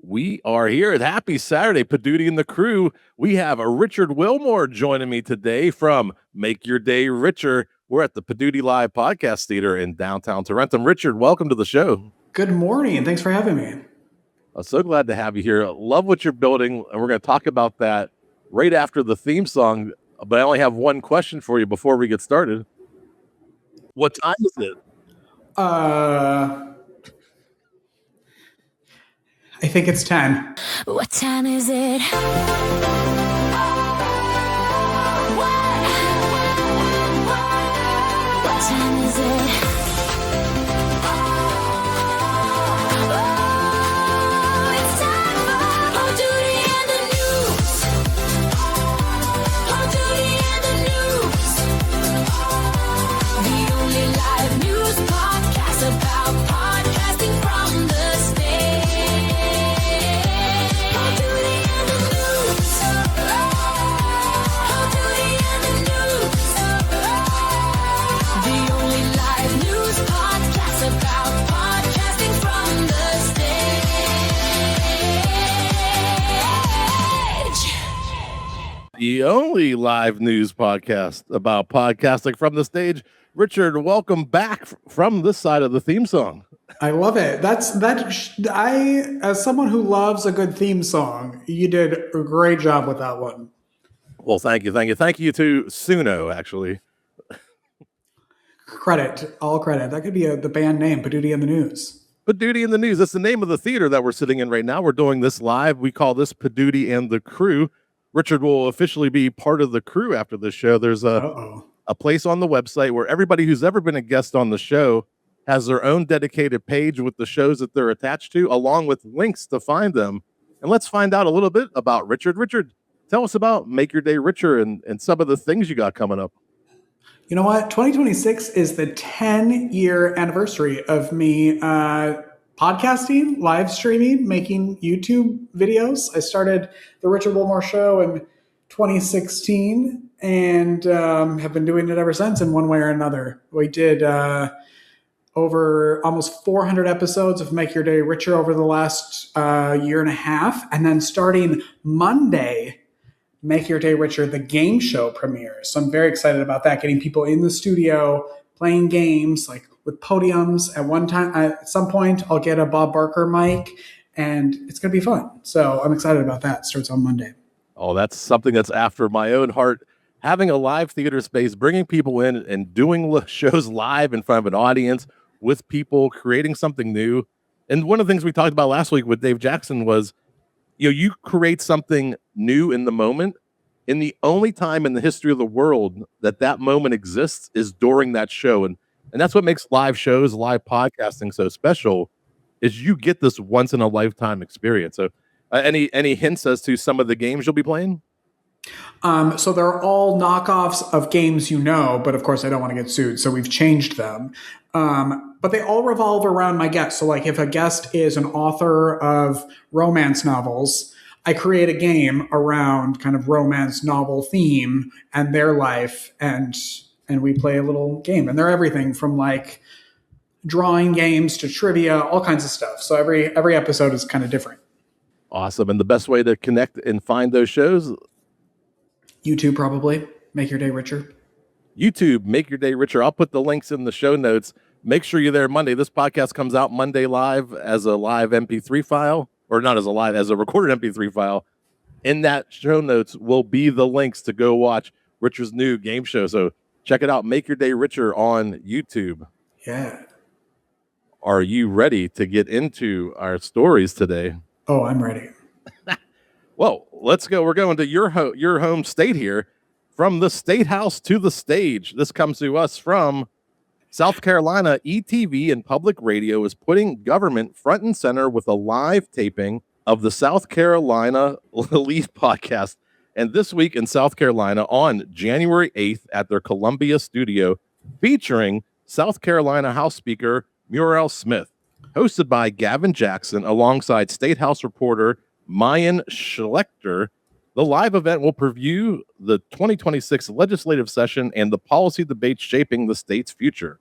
We are here at Happy Saturday, Paduty and the crew. We have a Richard Wilmore joining me today from Make Your Day Richer. We're at the Paduty Live Podcast Theater in downtown Tarentum. Richard, welcome to the show. Good morning, and thanks for having me. I'm so glad to have you here. Love what you're building, and we're going to talk about that right after the theme song. But I only have one question for you before we get started. What time is it? I think it's 10. What time is it? What time is it? Oh, it's time for On Duty and the News. On Duty and the News. The only live news podcast about podcasting from the the only live news podcast about podcasting from the stage. Richard, welcome back from this side of the theme song. I love it. As someone who loves a good theme song, you did a great job with that one. Well, thank you. Thank you to Suno, actually. All credit. That could be the band name, Paduty and the News. Paduty and the News. That's the name of the theater that we're sitting in right now. We're doing this live. We call this Paduty and the Crew. Richard will officially be part of the crew after this show. There's a place on the website where everybody who's ever been a guest on the show has their own dedicated page with the shows that they're attached to, along with links to find them. And let's find out a little bit about Richard. Richard, tell us about Make Your Day Richer and some of the things you got coming up. You know what? 2026 is the 10-year anniversary of me podcasting, live streaming, making YouTube videos. I started the Richard Wilmore Show in 2016 and have been doing it ever since in one way or another. We did over almost 400 episodes of Make Your Day Richer over the last year and a half. And then starting Monday, Make Your Day Richer, the game show premieres. So I'm very excited about that, getting people in the studio, playing games, like with podiums. At some point, I'll get a Bob Barker mic, and it's going to be fun. So I'm excited about that. It starts on Monday. Oh, that's something that's after my own heart. Having a live theater space, bringing people in and doing shows live in front of an audience with people, creating something new. And one of the things we talked about last week with Dave Jackson was, you create something new in the moment. And the only time in the history of the world that moment exists is during that show. And that's what makes live shows, live podcasting so special, is you get this once in a lifetime experience. So any hints as to some of the games you'll be playing? So they're all knockoffs of games, but of course I don't want to get sued. So we've changed them. But they all revolve around my guest. So like if a guest is an author of romance novels, I create a game around kind of romance novel theme and their life, and we play a little game. And they're everything from like drawing games to trivia, all kinds of stuff. So every episode is kind of different. Awesome. And the best way to connect and find those shows? YouTube, probably. Make Your Day Richer. YouTube, Make Your Day Richer. I'll put the links in the show notes. Make sure you're there Monday. This podcast comes out Monday live as a live MP3 file. Or not as a recorded MP3 file. In that show notes will be the links to go watch Richard's new game show. So check it out. Make Your Day Richer on YouTube. Yeah. Are you ready to get into our stories today? Oh, I'm ready. Well, let's go. We're going to your home state here. From the State House to the stage. This comes to us from South Carolina. ETV and public radio is putting government front and center with a live taping of the South Carolina Lead podcast. And this week in South Carolina on January 8th at their Columbia studio, featuring South Carolina House Speaker Muriel Smith, hosted by Gavin Jackson alongside State House reporter Mayan Schlechter. The live event will preview the 2026 legislative session and the policy debates shaping the state's future.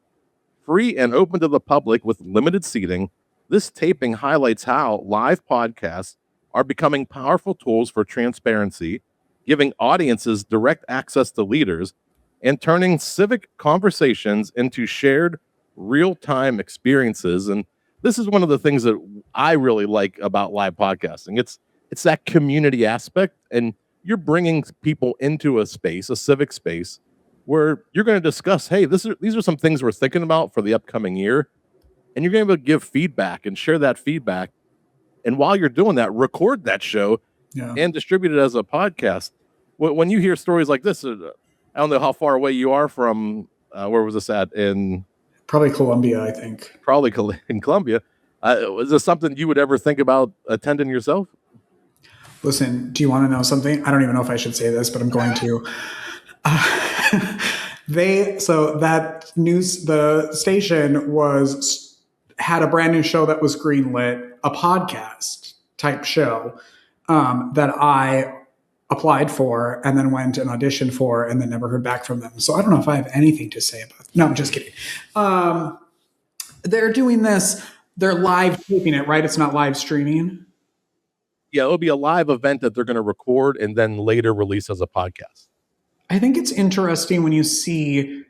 Free and open to the public with limited seating, This taping highlights how live podcasts are becoming powerful tools for transparency, giving audiences direct access to leaders, and turning civic conversations into shared real-time experiences. And this is one of the things that I really like about live podcasting. It's that community aspect, and you're bringing people into a space, a civic space, where you're going to discuss, hey, these are some things we're thinking about for the upcoming year, and you're going to be able to give feedback and share that feedback. And while you're doing that, record that show and distribute it as a podcast. When you hear stories like this, I don't know how far away you are from where was this at in Probably Colombia, I think. probably in Colombia. Was this something you would ever think about attending yourself? Listen, do you want to know something? I don't even know if I should say this, but I'm going to. The station had a brand new show that was greenlit, a podcast type show that I applied for and then went and auditioned for and then never heard back from them. So I don't know if I have anything to say about it. No, I'm just kidding. They're doing this. They're live taping it, right? It's not live streaming. Yeah, it'll be a live event that they're going to record and then later release as a podcast. I think it's interesting when you see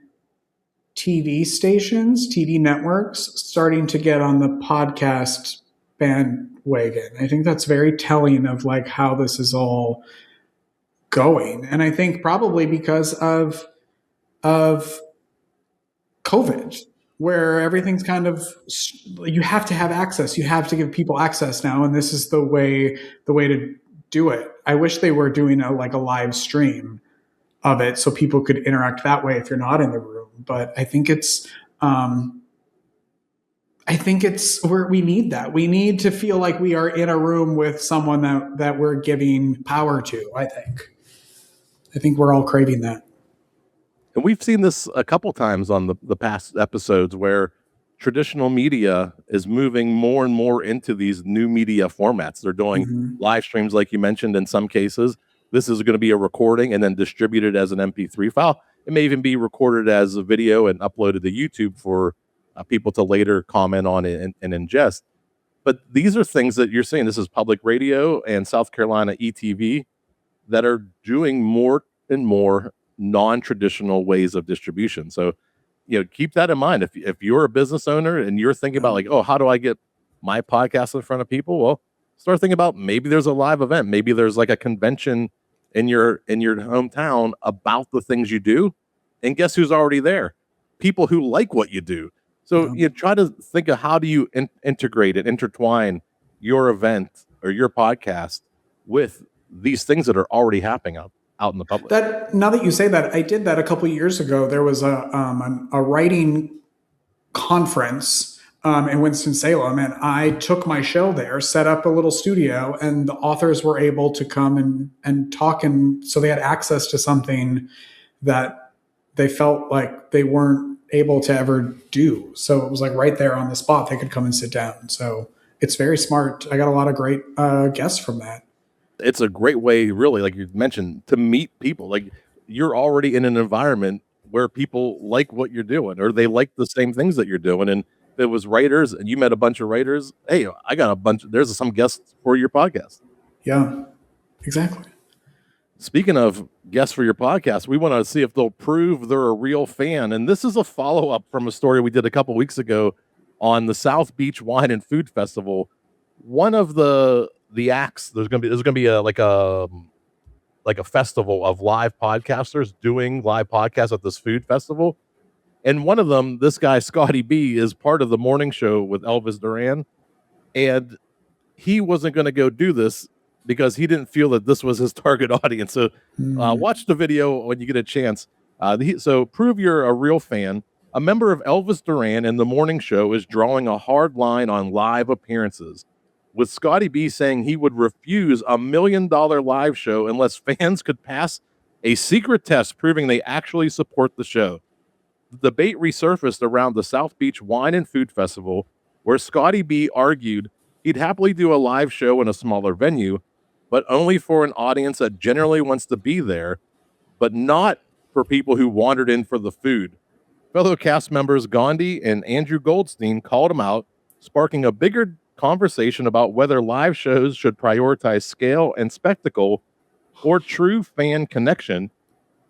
TV stations, TV networks starting to get on the podcast bandwagon. I think that's very telling of like how this is all going. And I think probably because of COVID, where everything's kind of, you have to have access. You have to give people access now. And this is the way to do it. I wish they were doing a live stream of it so people could interact that way if you're not in the room. But I think it's where we need that. We need to feel like we are in a room with someone that we're giving power to. I think we're all craving that. And we've seen this a couple times on the past episodes where traditional media is moving more and more into these new media formats. They're doing live streams, like you mentioned, in some cases. This is going to be a recording and then distributed as an MP3 file. It may even be recorded as a video and uploaded to YouTube for people to later comment on it and ingest. But these are things that you're seeing. This is public radio and South Carolina ETV that are doing more and more non-traditional ways of distribution. So, keep that in mind. If you're a business owner and you're thinking about like, oh, how do I get my podcast in front of people? Well, start thinking about maybe there's a live event. Maybe there's like a convention in your hometown about the things you do. And guess who's already there? People who like what you do. So you try to think of how do you integrate and intertwine your event or your podcast with these things that are already happening out in the public. Now that you say that, I did that a couple of years ago. There was a writing conference in Winston-Salem, and I took my show there, set up a little studio, and the authors were able to come and talk, and so they had access to something that they felt like they weren't able to ever do. So it was like right there on the spot, they could come and sit down. So it's very smart. I got a lot of great guests from that. It's a great way, really, like you mentioned, to meet people. Like you're already in an environment where people like what you're doing, or they like the same things that you're doing. And if it was writers and you met a bunch of writers, hey, I got there's some guests for your podcast. Yeah, exactly. Speaking of guests for your podcast, we want to see if they'll prove they're a real fan. And this is a follow-up from a story we did a couple weeks ago on the South Beach Wine and Food Festival. One of the acts, there's going to be a festival of live podcasters doing live podcasts at this food festival. And one of them, this guy, Scotty B, is part of the morning show with Elvis Duran. And he wasn't going to go do this because he didn't feel that this was his target audience. So watch the video when you get a chance. So prove you're a real fan. A member of Elvis Duran in the morning show is drawing a hard line on live appearances, with Scotty B saying he would refuse $1 million live show unless fans could pass a secret test proving they actually support the show. The debate resurfaced around the South Beach Wine and Food Festival, where Scotty B argued he'd happily do a live show in a smaller venue, but only for an audience that generally wants to be there, but not for people who wandered in for the food. Fellow cast members Gandhi and Andrew Goldstein called him out, sparking a bigger conversation about whether live shows should prioritize scale and spectacle or true fan connection,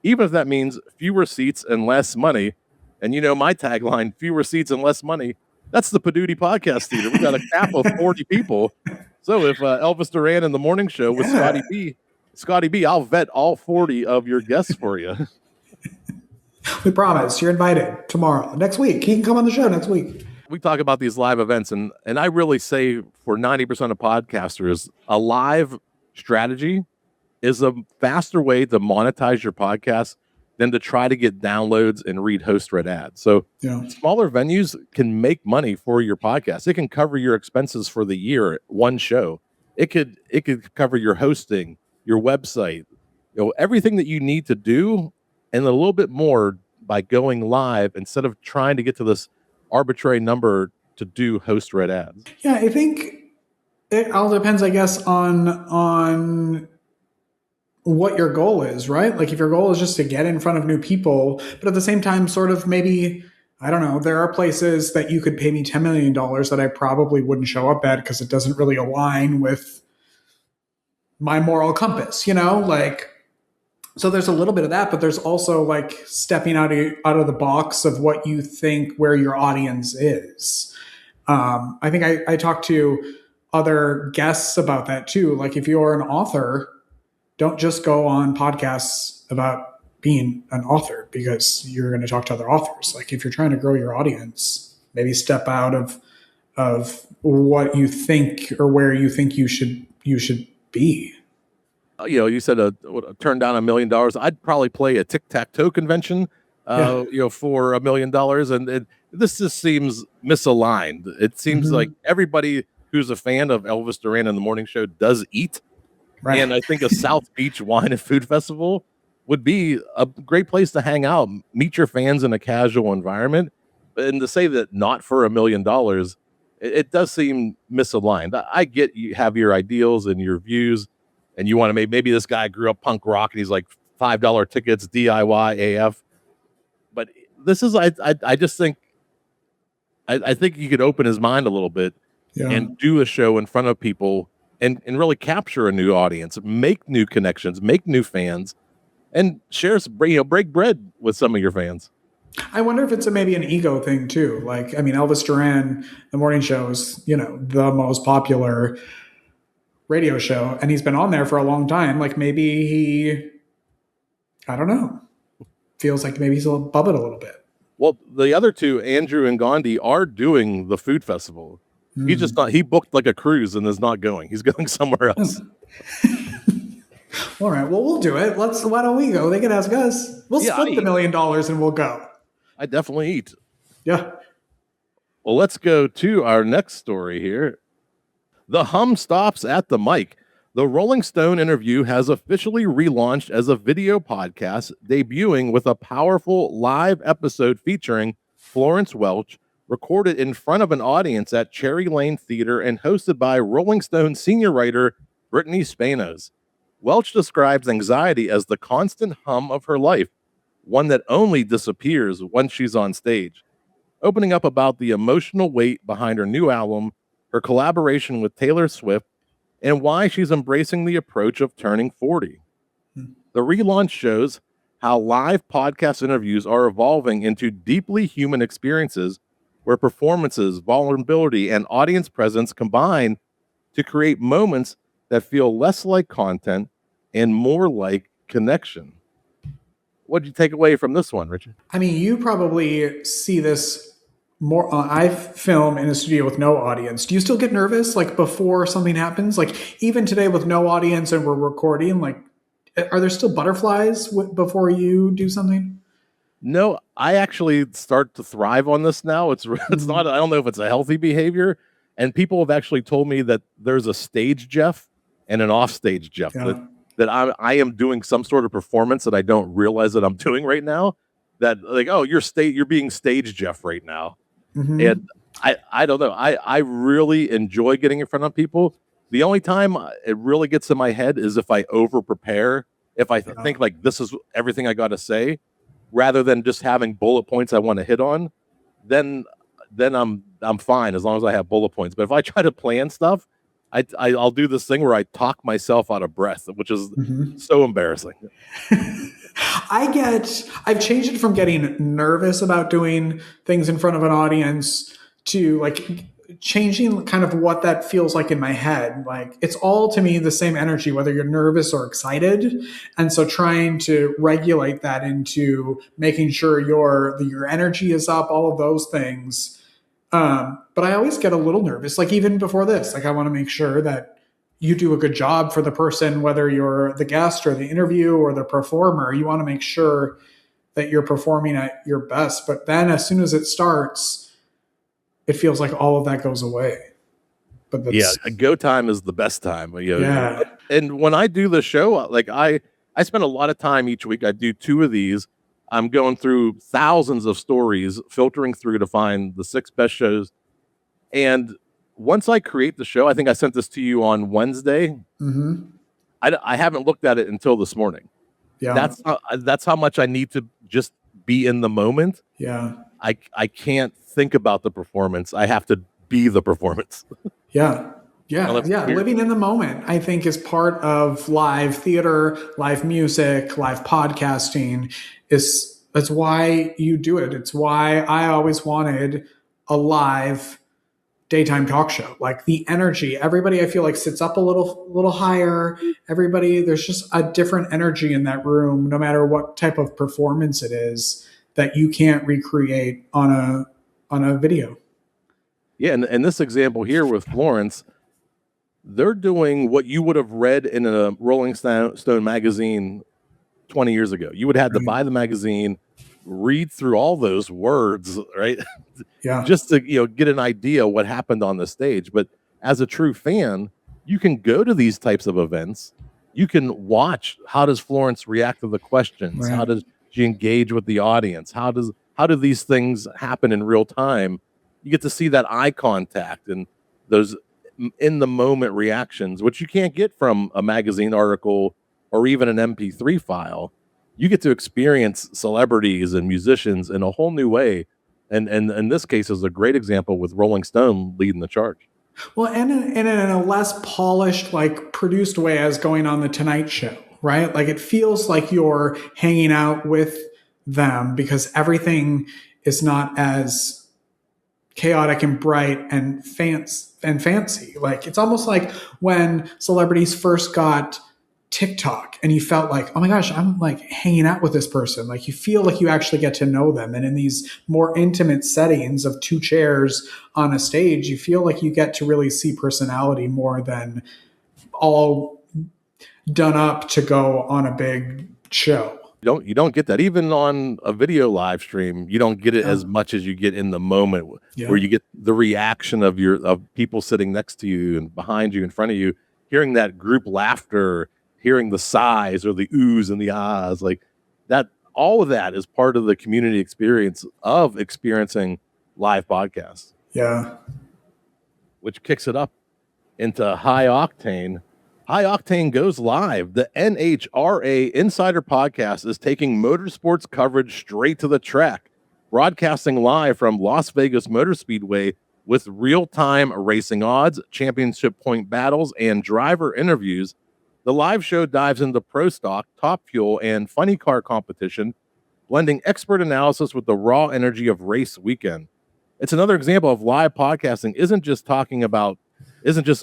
even if that means fewer seats and less money. And you know my tagline, fewer seats and less money. That's the Padooty Podcast Theater. We got a cap of 40 people. So if Elvis Duran in the morning show with Scotty B, I'll vet all 40 of your guests for you. We promise. You're invited tomorrow. Next week. He can come on the show next week. We talk about these live events, and I really say for 90% of podcasters, a live strategy is a faster way to monetize your podcast than to try to get downloads and read host-read ads. So smaller venues can make money for your podcast. It can cover your expenses for the year, one show. It could cover your hosting, your website, everything that you need to do, and a little bit more by going live instead of trying to get to this arbitrary number to do host-read ads. Yeah, I think it all depends, I guess, on what your goal is, right? Like if your goal is just to get in front of new people, but at the same time, sort of maybe, I don't know, there are places that you could pay me $10 million that I probably wouldn't show up at because it doesn't really align with my moral compass, like, so there's a little bit of that, but there's also like stepping out of the box of what you think where your audience is. I think I talked to other guests about that too. Like if you're an author, don't just go on podcasts about being an author because you're going to talk to other authors. Like if you're trying to grow your audience, maybe step out of what you think or where you think you should be. You said turn down $1 million. I'd probably play a tic-tac-toe convention, for $1 million. And this just seems misaligned. It seems like everybody who's a fan of Elvis Duran in the morning show does eat. Right. And I think a South Beach wine and food festival would be a great place to hang out, meet your fans in a casual environment. And to say that not for $1 million, it does seem misaligned. I get you have your ideals and your views, and you want to maybe this guy grew up punk rock and he's like $5 tickets, DIY AF. But this is, I just think, I think you could open his mind a little bit and do a show in front of people and really capture a new audience, make new connections, make new fans, and share, break bread with some of your fans. I wonder if it's maybe an ego thing too. Like, I mean, Elvis Duran, the morning show is, the most popular radio show, and he's been on there for a long time. Like maybe he, I don't know, feels like maybe he's above it a little bit. Well, the other two, Andrew and Gandhi, are doing the food festival. He's just not, he booked like a cruise and is not going. He's going somewhere else. All right. Well, we'll do it. Why don't we go? They can ask us. We'll split the $1 million and we'll go. I definitely eat. Yeah. Well, let's go to our next story here. The hum stops at the mic. The Rolling Stone interview has officially relaunched as a video podcast, debuting with a powerful live episode featuring Florence Welch, recorded in front of an audience at Cherry Lane Theater and hosted by Rolling Stone senior writer Brittany Spanos. Welch describes anxiety as the constant hum of her life, one that only disappears once she's on stage. Opening up about the emotional weight behind her new album, her collaboration with Taylor Swift, and why she's embracing the approach of turning 40. The relaunch shows how live podcast interviews are evolving into deeply human experiences where performances, vulnerability, and audience presence combine to create moments that feel less like content and more like connection. What did you take away from this one, Richard? I mean, you probably see this more. I film in a studio with no audience. Do you still get nervous, like before something happens? Like even today with no audience and we're recording, like, are there still butterflies before you do something? No, I actually start to thrive on this now. It's not, I don't know if it's a healthy behavior. And people have actually told me that there's a stage Jeff and an offstage Jeff, that I am doing some sort of performance that I don't realize that I'm doing right now. That like, oh, you're being stage Jeff right now. And I don't know. I really enjoy getting in front of people. The only time it really gets in my head is if I over prepare, if I think like this is everything I got to say, rather than just having bullet points I want to hit on, then then I'm fine as long as I have bullet points. But if I try to plan stuff, I'll do this thing where I talk myself out of breath, which is so embarrassing. I've changed it from getting nervous about doing things in front of an audience to like changing kind of what that feels like in my head. Like it's all to me the same energy, whether you're nervous or excited. And so trying to regulate that into making sure your energy is up, all of those things. But I always get a little nervous, like even before this, like I want to make sure that you do a good job for the person, whether you're the guest or the interview or the performer. You want to make sure that you're performing at your best. But then as soon as it starts, it feels like all of that goes away. But that's, go time is the best time. And when I do the show, like I spend a lot of time each week. I do 2 of these. I'm going through thousands of stories, filtering through to find the 6 best shows. And once I create the show, I think I sent this to you on Wednesday. I haven't looked at it until this morning. Yeah, that's how much I need to just be in the moment. Yeah, I can't think about the performance. I have to be the performance. Yeah. Living in the moment, I think, is part of live theater, live music, live podcasting. That's why you do it. It's why I always wanted a live daytime talk show. Like the energy, everybody I feel like sits up a little higher. Everybody, there's just a different energy in that room, no matter what type of performance it is, that you can't recreate on a video. Yeah, and this example here with Florence, they're doing what you would have read in a Rolling Stone magazine 20 years ago. You would have to buy the magazine, read through all those words, right? Yeah. Just to get an idea what happened on the stage. But as a true fan, you can go to these types of events. You can watch, how does Florence react to the questions? Right. How does she engage with the audience? How do these things happen in real time? You get to see that eye contact and those in the moment reactions, which you can't get from a magazine article or even an MP3 file. You get to experience celebrities and musicians in a whole new way. And in this case is a great example with Rolling Stone leading the charge. Well, and in a less polished, like produced way as going on the Tonight Show, right? Like it feels like you're hanging out with them because everything is not as chaotic and bright and fancy. Like it's almost like when celebrities first got TikTok and you felt like, oh my gosh, I'm like hanging out with this person. Like you feel like you actually get to know them. And in these more intimate settings of 2 chairs on a stage, you feel like you get to really see personality more than all done up to go on a big show. You don't get that even on a video live stream. You don't get it as much as you get in the moment where you get the reaction of people sitting next to you and behind you, in front of you, hearing that group laughter, hearing the sighs or the oohs and the ahs, like that. All of that is part of the community experience of experiencing live podcasts. Yeah, which kicks it up into High Octane. High Octane goes live. The NHRA Insider Podcast is taking motorsports coverage straight to the track, broadcasting live from Las Vegas Motor Speedway with real-time racing odds, championship point battles, and driver interviews. The live show dives into Pro Stock, Top Fuel, and Funny Car competition, blending expert analysis with the raw energy of race weekend. It's another example of live podcasting isn't just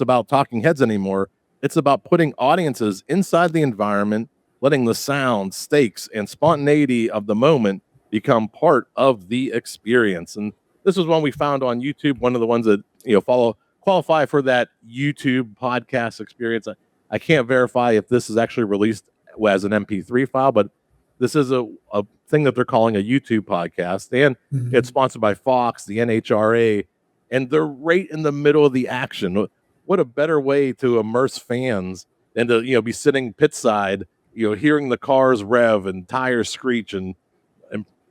about talking heads anymore. It's about putting audiences inside the environment, letting the sound, stakes, and spontaneity of the moment become part of the experience. And this was one we found on YouTube, one of the ones that qualify for that YouTube podcast experience. I can't verify if this is actually released as an MP3 file, but this is a thing that they're calling a YouTube podcast, and it's sponsored by Fox, the NHRA, and they're right in the middle of the action. What a better way to immerse fans than to be sitting pit side, hearing the cars rev and tires screech and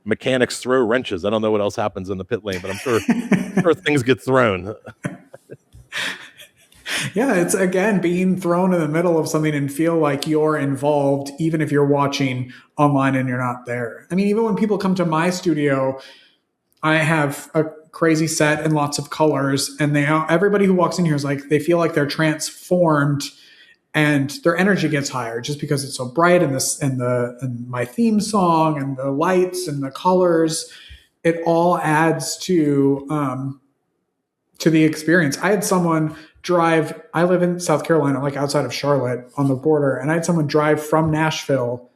mechanics throw wrenches. I don't know what else happens in the pit lane, but I'm sure things get thrown. Yeah, it's again being thrown in the middle of something and feel like you're involved, even if you're watching online and you're not there. I mean, even when people come to my studio, I have a crazy set and lots of colors, and everybody who walks in here is like, they feel like they're transformed, and their energy gets higher just because it's so bright, and my theme song and the lights and the colors, it all adds to the experience. I had someone drive. I live in South Carolina, like outside of Charlotte on the border, and I had someone drive from Nashville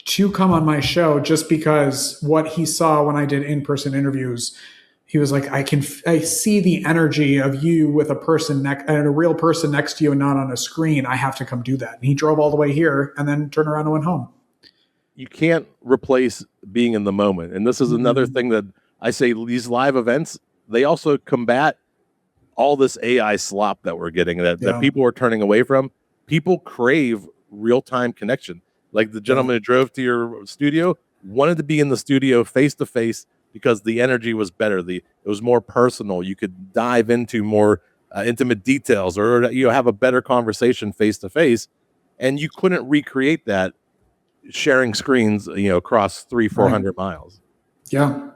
to come on my show just because what he saw when I did in-person interviews. He was like, I see the energy of you with a real person next to you and not on a screen. I have to come do that. And he drove all the way here and then turned around and went home. You can't replace being in the moment. And this is another thing that I say, these live events, they also combat all this AI slop that we're getting that people are turning away from. People crave real-time connection. Like the gentleman who drove to your studio wanted to be in the studio face-to-face because the energy was better. It was more personal. You could dive into more intimate details, or have a better conversation face-to-face. And you couldn't recreate that sharing screens, across 300-400 miles. Yeah.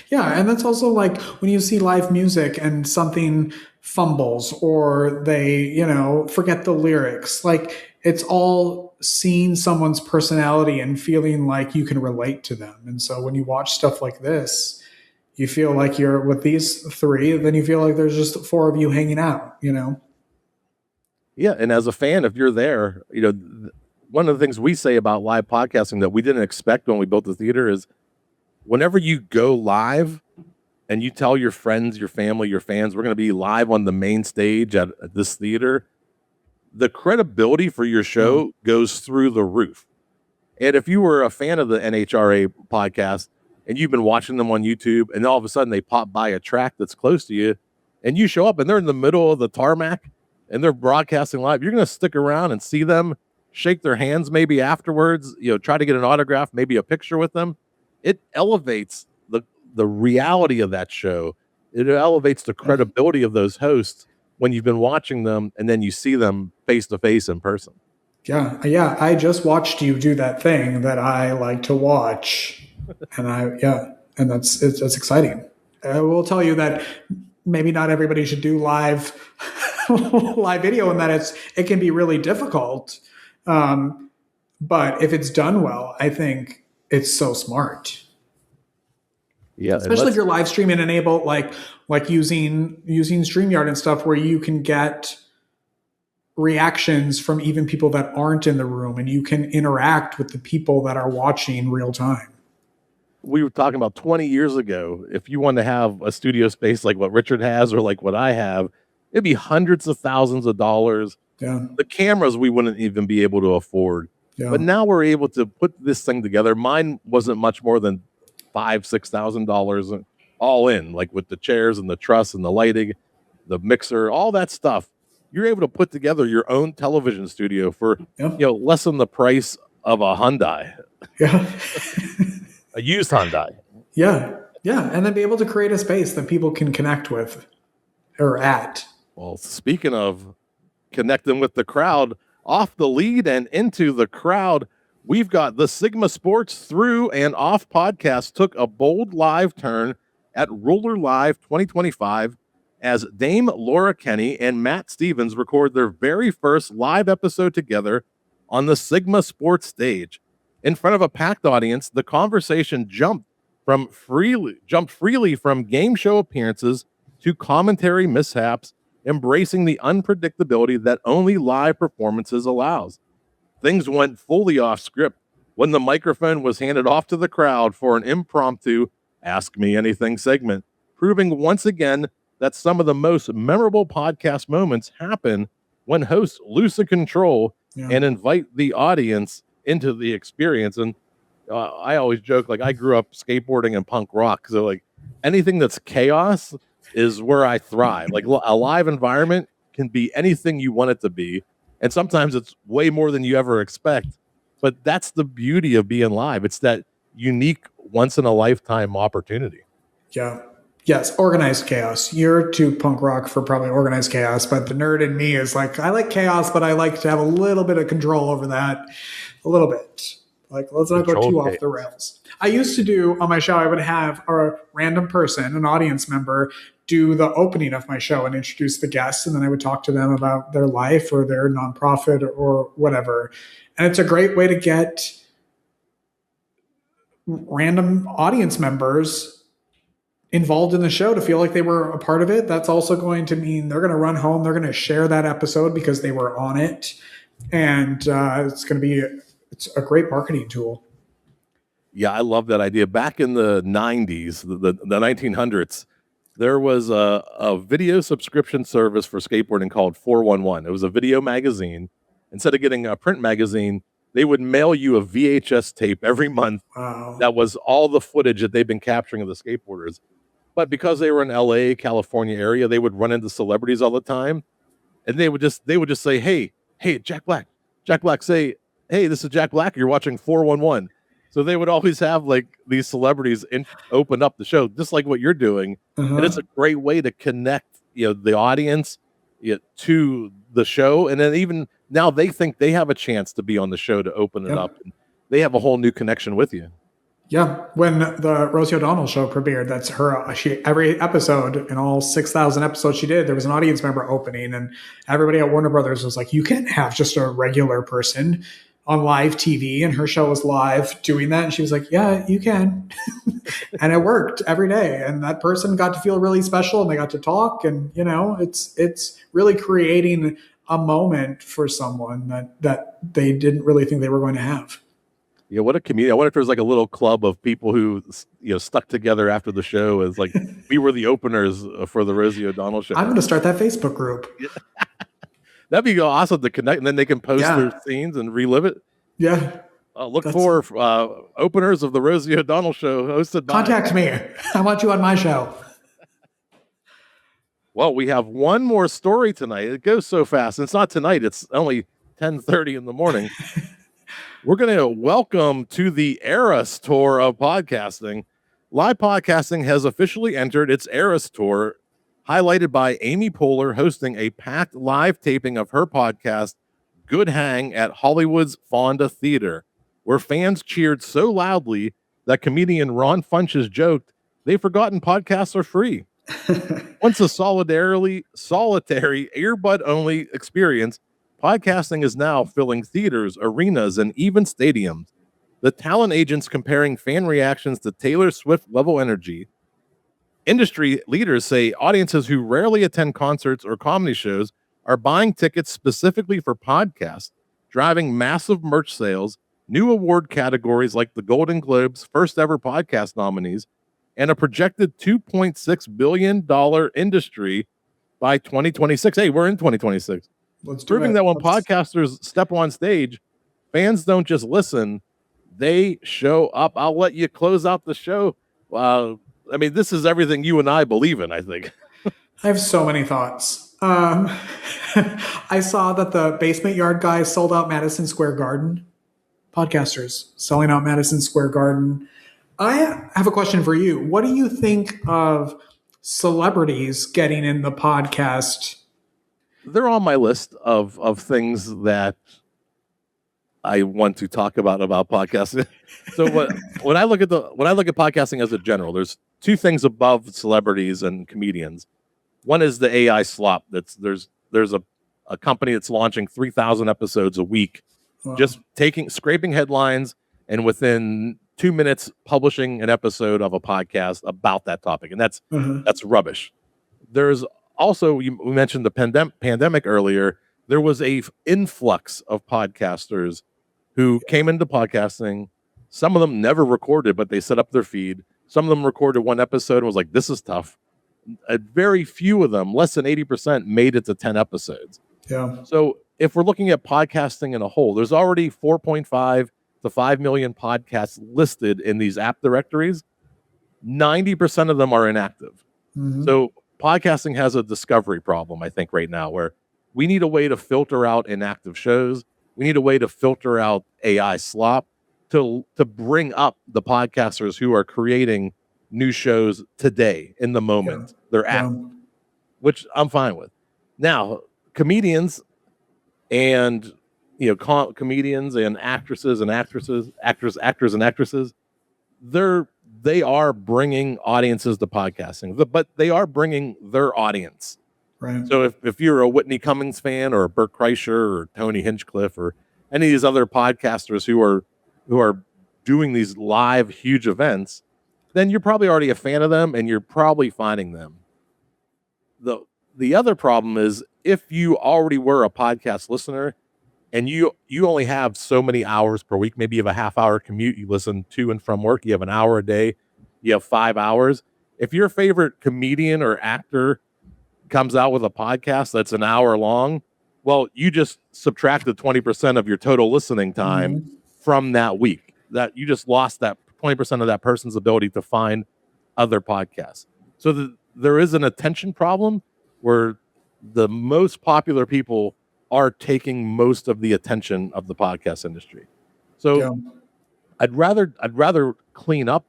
Yeah. And that's also like when you see live music and something fumbles or they, forget the lyrics, like it's all seeing someone's personality and feeling like you can relate to them. And so when you watch stuff like this, you feel like you're with these three, then you feel like there's just four of you hanging out, Yeah. And as a fan, if you're there, one of the things we say about live podcasting that we didn't expect when we built the theater is whenever you go live and you tell your friends, your family, your fans, we're going to be live on the main stage at this theater, the credibility for your show goes through the roof. And if you were a fan of the NHRA podcast and you've been watching them on YouTube and all of a sudden they pop by a track that's close to you and you show up and they're in the middle of the tarmac and they're broadcasting live, you're going to stick around and see them, shake their hands maybe afterwards, try to get an autograph, maybe a picture with them. It elevates the reality of that show. It elevates the credibility of those hosts when you've been watching them and then you see them face to face in person. Yeah. Yeah. I just watched you do that thing that I like to watch. And that's exciting. I will tell you that maybe not everybody should do live video, and that it can be really difficult. But if it's done well, I think it's so smart. Yeah, especially if you're live streaming enabled, like using StreamYard and stuff, where you can get reactions from even people that aren't in the room, and you can interact with the people that are watching real time. We were talking about 20 years ago, if you want to have a studio space like what Richard has or like what I have, it'd be hundreds of thousands of dollars. Yeah. The cameras we wouldn't even be able to afford. Yeah. But now we're able to put this thing together. Mine wasn't much more than $5,000-$6,000 all in, like with the chairs and the truss and the lighting, the mixer, all that stuff. You're able to put together your own television studio for less than the price of a Hyundai. Yeah. A used Hyundai. Yeah. Yeah. And then be able to create a space that people can connect with or at. Well, speaking of connecting with the crowd, off the lead and into the crowd, we've got the Sigma Sports Through and Off podcast took a bold live turn at Ruler Live 2025 as Dame Laura Kenny and Matt Stevens record their very first live episode together on the Sigma Sports stage. In front of a packed audience, the conversation jumped freely from game show appearances to commentary mishaps, embracing the unpredictability that only live performances allows. Things went fully off script when the microphone was handed off to the crowd for an impromptu Ask Me Anything segment, proving once again that some of the most memorable podcast moments happen when hosts lose the control and invite the audience into the experience. And I always joke, like, I grew up skateboarding and punk rock, so like anything that's chaos is where I thrive. Like a live environment can be anything you want it to be. And sometimes it's way more than you ever expect. But that's the beauty of being live. It's that unique once in a lifetime opportunity. Yeah. Yes. Organized chaos. You're too punk rock for probably organized chaos, but the nerd in me is like, I like chaos, but I like to have a little bit of control over that. A little bit. Like, let's not go Control too off chaos. the rails. I used to do on my show, I would have a random person, an audience member, do the opening of my show and introduce the guests. And then I would talk to them about their life or their nonprofit or whatever. And it's a great way to get random audience members involved in the show to feel like they were a part of it. That's also going to mean they're going to run home. They're going to share that episode because they were on it. And it's going to be it's a great marketing tool. Yeah, I love that idea. Back in the 90s, the 1900s, there was a video subscription service for skateboarding called 411. It was a video magazine. Instead of getting a print magazine, they would mail you a VHS tape every month. Wow. That was all the footage that they've been capturing of the skateboarders. But because they were in LA, California area, they would run into celebrities all the time. And they would just say, hey, Jack Black, say, hey, this is Jack Black. You're watching 411. So they would always have like these celebrities open up the show, just like what you're doing. Uh-huh. And it's a great way to connect, the audience to the show. And then even now they think they have a chance to be on the show to open it up. And they have a whole new connection with you. Yeah, when the Rosie O'Donnell show premiered, that's her. Every episode in all 6,000 episodes she did, there was an audience member opening, and everybody at Warner Brothers was like, "You can't have just a regular person on live TV," and her show was live doing that, and she was like, "Yeah, you can," and it worked every day, and that person got to feel really special, and they got to talk, and it's really creating a moment for someone that they didn't really think they were going to have. Yeah, what a community. I wonder if there's like a little club of people who, stuck together after the show as like, we were the openers for the Rosie O'Donnell show. I'm going to start that Facebook group. That'd be awesome to connect, and then they can post their scenes and relive it. Yeah. Look for openers of the Rosie O'Donnell show hosted by... Contact me. I want you on my show. Well, we have one more story tonight. It goes so fast. It's not tonight. It's only 10:30 in the morning. We're going to welcome to the Eras Tour of podcasting. Live podcasting has officially entered its Eras Tour, highlighted by Amy Poehler hosting a packed live taping of her podcast, Good Hang, at Hollywood's Fonda Theater, where fans cheered so loudly that comedian Ron Funches joked they've forgotten podcasts are free. Once a solitary earbud-only experience, podcasting is now filling theaters, arenas, and even stadiums. The talent agents comparing fan reactions to Taylor Swift level energy. Industry leaders say audiences who rarely attend concerts or comedy shows are buying tickets specifically for podcasts, driving massive merch sales, new award categories like the Golden Globes' first ever podcast nominees, and a projected $2.6 billion industry by 2026. Hey, we're in 2026. Proving that when podcasters step on stage, fans don't just listen, they show up. I'll let you close out the show. This is everything you and I believe in, I think. I have so many thoughts. I saw that the Basement Yard guys sold out Madison Square Garden. Podcasters selling out Madison Square Garden. I have a question for you. What do you think of celebrities getting in the podcast? They're on my list of things that I want to talk about podcasting. So when I look at podcasting as a general, there's two things above celebrities and comedians. One is the AI slop. There's a company that's launching 3,000 episodes a week, just scraping headlines, and within 2 minutes publishing an episode of a podcast about that topic, and that's rubbish. There's also, we mentioned the pandemic earlier. There was a influx of podcasters who came into podcasting. Some of them never recorded, but they set up their feed. Some of them recorded one episode and was like, this is tough. Very few of them, less than 80%, made it to 10 episodes. Yeah. So if we're looking at podcasting in a whole, there's already 4.5 to 5 million podcasts listed in these app directories. 90% of them are inactive. Mm-hmm. So podcasting has a discovery problem, I think, right now, where we need a way to filter out inactive shows. We need a way to filter out AI slop to bring up the podcasters who are creating new shows today in the moment. They're active, which I'm fine with. Now, comedians and comedians and actors and actresses, they are bringing audiences to podcasting, but they are bringing their audience. Right. So if you're a Whitney Cummings fan or a Burt Kreischer or Tony Hinchcliffe or any of these other podcasters who are doing these live huge events, then you're probably already a fan of them and you're probably finding them. The other problem is if you already were a podcast listener and you only have so many hours per week, maybe you have a half-hour commute, you listen to and from work, you have an hour a day, you have 5 hours. If your favorite comedian or actor comes out with a podcast that's an hour long, well, you just subtracted 20% of your total listening time from that week. That you just lost that 20% of that person's ability to find other podcasts. So there is an attention problem where the most popular people are taking most of the attention of the podcast industry. So I'd rather clean up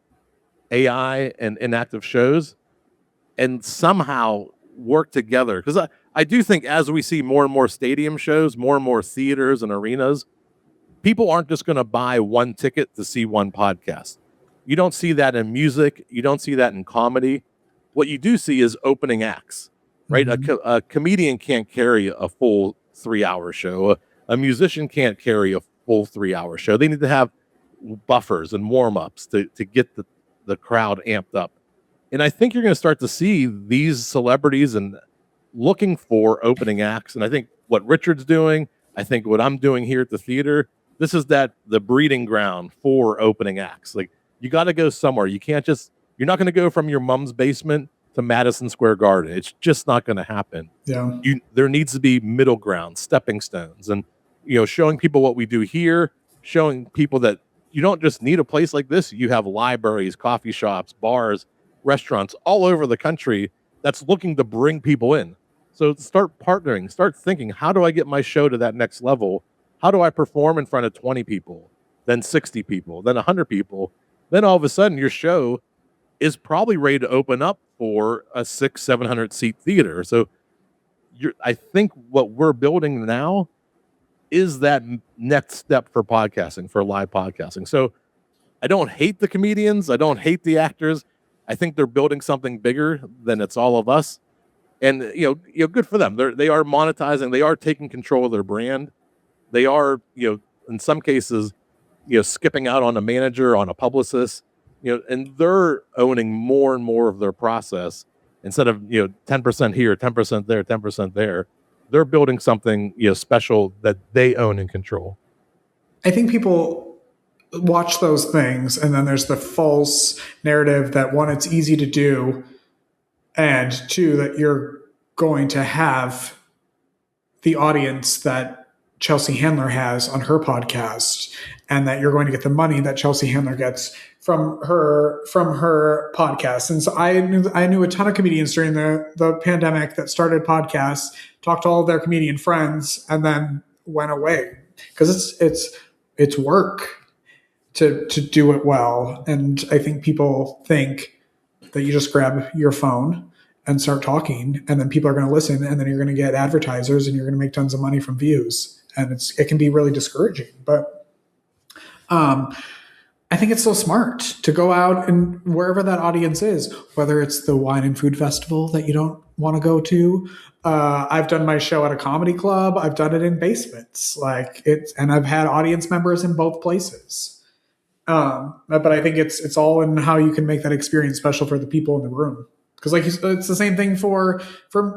AI and inactive shows and somehow work together, because I do think as we see more and more stadium shows, more and more theaters and arenas, people aren't just going to buy one ticket to see one podcast. You don't see that in music. You don't see that in comedy. What you do see is opening acts, right? A comedian can't carry a full 3-hour show. A musician can't carry a full 3-hour show. They need to have buffers and warm-ups to get the crowd amped up. And I think you're going to start to see these celebrities and looking for opening acts. And I think what Richard's doing, I think what I'm doing here at the theater, this is the breeding ground for opening acts. Like, you got to go somewhere. You're not going to go from your mom's basement to Madison Square Garden. It's just not going to happen. Yeah. There needs to be middle ground, stepping stones, and showing people what we do here, showing people that you don't just need a place like this. You have libraries, coffee shops, bars, restaurants all over the country that's looking to bring people in. So start partnering, start thinking, how do I get my show to that next level? How do I perform in front of 20 people, then 60 people, then 100 people? Then all of a sudden your show is probably ready to open up for a 600-700 seat theater. So I think what we're building now is that next step for podcasting, for live podcasting. So I don't hate the comedians. I don't hate the actors. I think they're building something bigger than it's all of us. And, good for them. They are monetizing. They are taking control of their brand. They are, in some cases, skipping out on a manager, on a publicist, and they're owning more and more of their process instead of, 10% here, 10% there, 10% there. They're building something, special that they own and control. I think people watch those things, and then there's the false narrative that, one, it's easy to do, and two, that you're going to have the audience that Chelsea Handler has on her podcast, and that you're going to get the money that Chelsea Handler gets from her podcast. And so I knew a ton of comedians during the pandemic that started podcasts, talked to all of their comedian friends, and then went away because it's work to do it well. And I think people think that you just grab your phone and start talking, and then people are going to listen, and then you're going to get advertisers, and you're going to make tons of money from views. And it can be really discouraging. But I think it's so smart to go out and wherever that audience is, whether it's the wine and food festival that you don't want to go to. I've done my show at a comedy club. I've done it in basements, and I've had audience members in both places. But I think it's all in how you can make that experience special for the people in the room. Because it's the same thing for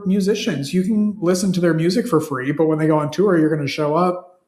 musicians. You can listen to their music for free, but when they go on tour, you're going to show up.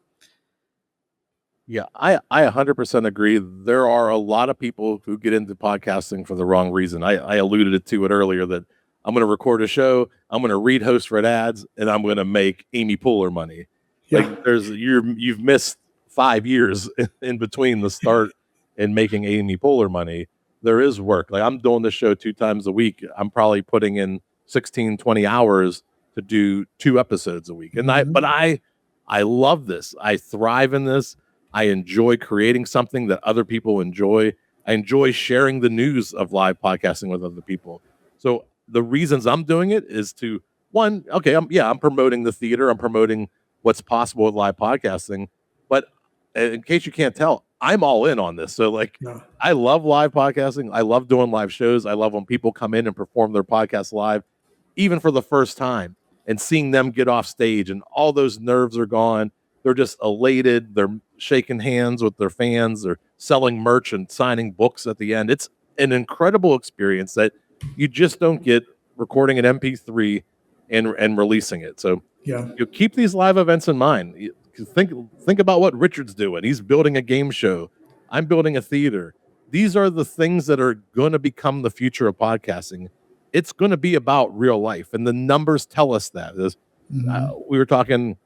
Yeah, I 100% agree. There are a lot of people who get into podcasting for the wrong reason. I alluded to it earlier that I'm going to record a show, I'm going to read host read ads, and I'm going to make Amy Poehler money. Yeah. Like you've missed 5 years in between the start and making Amy Poehler money. There is work. Like, I'm doing this show 2 times a week. I'm probably putting in 16, 20 hours to do 2 episodes a week. And I love this. I thrive in this. I enjoy creating something that other people enjoy. I enjoy sharing the news of live podcasting with other people. So the reasons I'm doing it is to, one, okay, I'm promoting the theater. I'm promoting what's possible with live podcasting. But in case you can't tell, I'm all in on this. So like, I love live podcasting. I love doing live shows. I love when people come in and perform their podcast live, even for the first time, and seeing them get off stage and all those nerves are gone. They're just elated. They're shaking hands with their fans. They're selling merch and signing books at the end. It's an incredible experience that you just don't get recording an MP3 and releasing it. So you keep these live events in mind. You think about what Richard's doing. He's building a game show. I'm building a theater. These are the things that are going to become the future of podcasting. It's going to be about real life, and the numbers tell us that. We were talking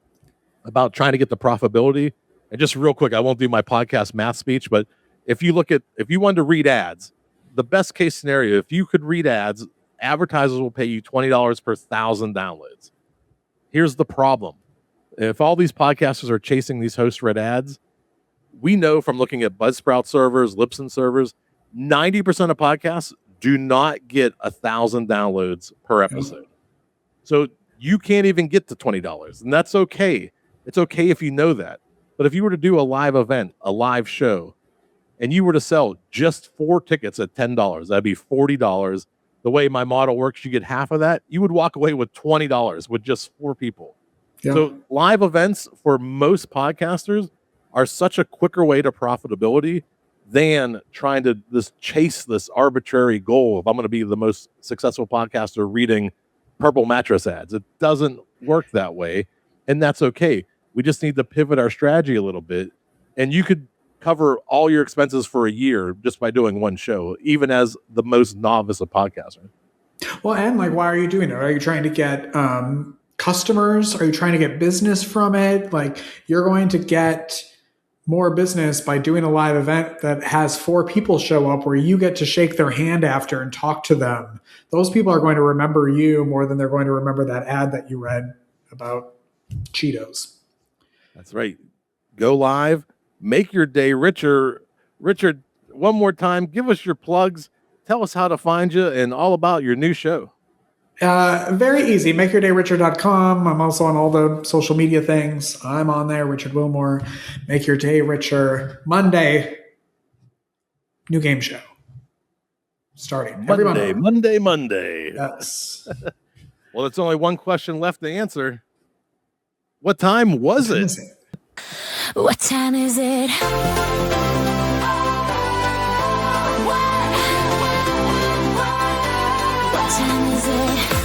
about trying to get the profitability, and just real quick, I won't do my podcast math speech, but if you wanted to read ads, the best case scenario, if you could read ads, advertisers will pay you $20 per 1,000 downloads. Here's the problem. If all these podcasters are chasing these host-read ads, we know from looking at Buzzsprout servers, Libsyn servers, 90% of podcasts do not get 1,000 downloads per episode. So you can't even get to $20, and that's okay. It's okay if you know that. But if you were to do a live event, a live show, and you were to sell just 4 tickets at $10, that'd be $40. The way my model works, you get half of that. You would walk away with $20 with just 4 people. So live events for most podcasters are such a quicker way to profitability than trying to chase this arbitrary goal of I'm going to be the most successful podcaster reading purple mattress ads. It doesn't work that way, and that's okay. We just need to pivot our strategy a little bit, and you could cover all your expenses for a year just by doing one show, even as the most novice of podcasters. Well, and like, why are you doing it? Are you trying to get customers? Are you trying to get business from it? Like, you're going to get more business by doing a live event that has 4 people show up where you get to shake their hand after and talk to them. Those people are going to remember you more than they're going to remember that ad that you read about Cheetos. That's right. Go live, make your day richer. Richard, one more time, give us your plugs. Tell us how to find you and all about your new show. Very easy. MakeYourDayRicher.com. I'm also on all the social media things. I'm on there, Richard Wilmore. Make Your Day Richer. Monday, new game show. Starting every Monday. Yes. Well, it's only one question left to answer. What time was it? What time is it? What time is it?